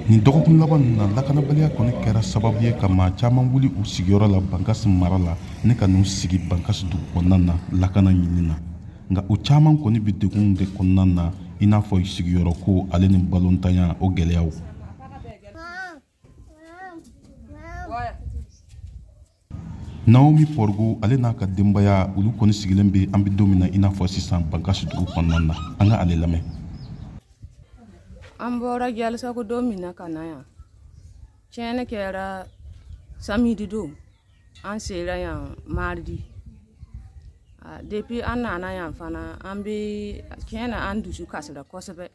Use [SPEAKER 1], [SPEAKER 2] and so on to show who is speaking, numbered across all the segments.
[SPEAKER 1] Ni dɔgɔkun laban na lakanabaliya kɔni kɛra sababu ye ka maa caman wuli u sigiyɔrɔ la Bankasi mara la ne ka n'u sigi Bankasi dugu kɔnɔna na lakana ɲini na. Nka u caman kɔni bi degun de kɔnɔna na i n'a fɔ sigiyɔrɔ ko ale ni balontanya o gɛlɛyaw. Naomi Porgo ale n'a ka denbaya olu kɔni sigilen bɛ an bi don min na i n'a fɔ sisan Bankasi dugu kɔnɔna na an ka ale lamɛn.
[SPEAKER 2] An bɔra jalsago don min na ka na yan tiɲɛni kɛra samedi don an sera yan mardi depuis an nana yan fana an bɛ tiɲɛna an dusu kasira kosɛbɛ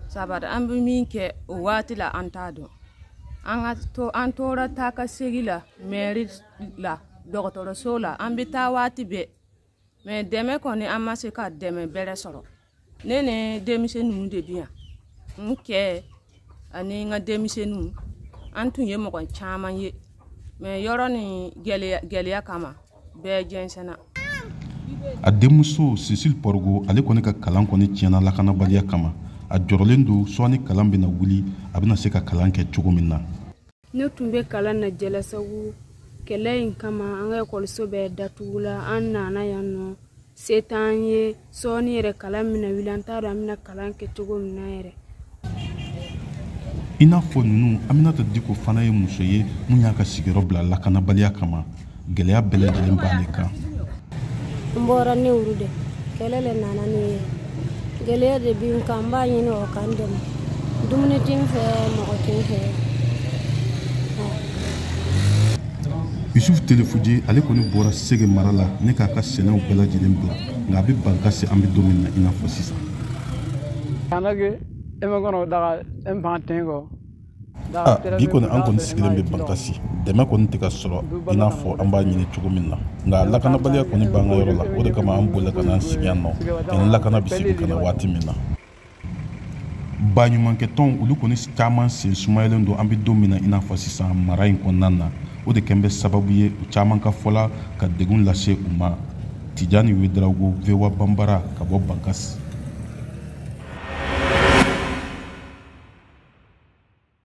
[SPEAKER 2] saboda an bɛ min kɛ o waati la an t'a dɔn an tora taa ka segi la mairie la dɔgɔtɔrɔso la an bɛ taa waati bɛɛ mais dɛmɛ kɔni an ma se ka dɛmɛ bɛrɛ sɔrɔ ne ni denmisɛnninw de bi yan n kɛ ani n ka denmisɛnninw an tun ye mɔgɔ caman ye mais yɔrɔ ni gɛlɛya kama bɛɛ jɛnsɛnna.
[SPEAKER 1] A denmuso Cecile Porgo ale kɔni ka kalan kɔni tiɲɛna lakanabaliya kama a jɔrɔlen don sɔɔni kalan bɛna wuli a bɛna se ka kalan kɛ cogo min na.
[SPEAKER 3] Ne tun bɛ kalan na Jalasago kɛlɛ in kama an ka ekɔliso bɛɛ datugula an nana yan nɔ se t'an ye sɔɔni yɛrɛ kalan mina wuli an t'a dɔn an bɛna kalan kɛ cogo min na yɛrɛ.
[SPEAKER 1] I n'a fɔ ninnu Aminata Diko fana ye muso ye mun y'a ka sigiyɔrɔ bila lakanabaliya kama gɛlɛya bɛɛ lajɛlen b'ale kan.
[SPEAKER 4] N bɔra ne wuru de kɛlɛ le nana ne ye gɛlɛya de bi n kan n b'a ɲini o kan dɛmɛ dumuni tɛ n fɛ mɔgɔ tɛ n fɛ.
[SPEAKER 1] Yusuf Telefuje ale kɔni bɔra Sege mara la ne k'a ka sɛnɛw bɛɛ lajɛlen bila nka a bɛ Bankasi an bɛ don min na i n'a fɔ sisan. Bi kɔni an kɔni sigilen bɛ Bankasi dɛmɛ kɔni tɛ ka sɔrɔ i n'a fɔ an b'a ɲini cogo min na nka lakanabaliya kɔni b'an ka yɔrɔ la o de kama an bolila ka n'an sigi yan nɔ yanni lakana bɛ segin ka na waati min na. Baɲumankɛtɔnw olu kɔni caman sen sumayalen don an bɛ don min na i n'a fɔ sisan mara in kɔnɔna na o de kɛn bɛ sababu ye u caman ka fɔla ka degun lase u ma. Tijani Wederawogo, VOA Bambara ka bɔ Bankasi.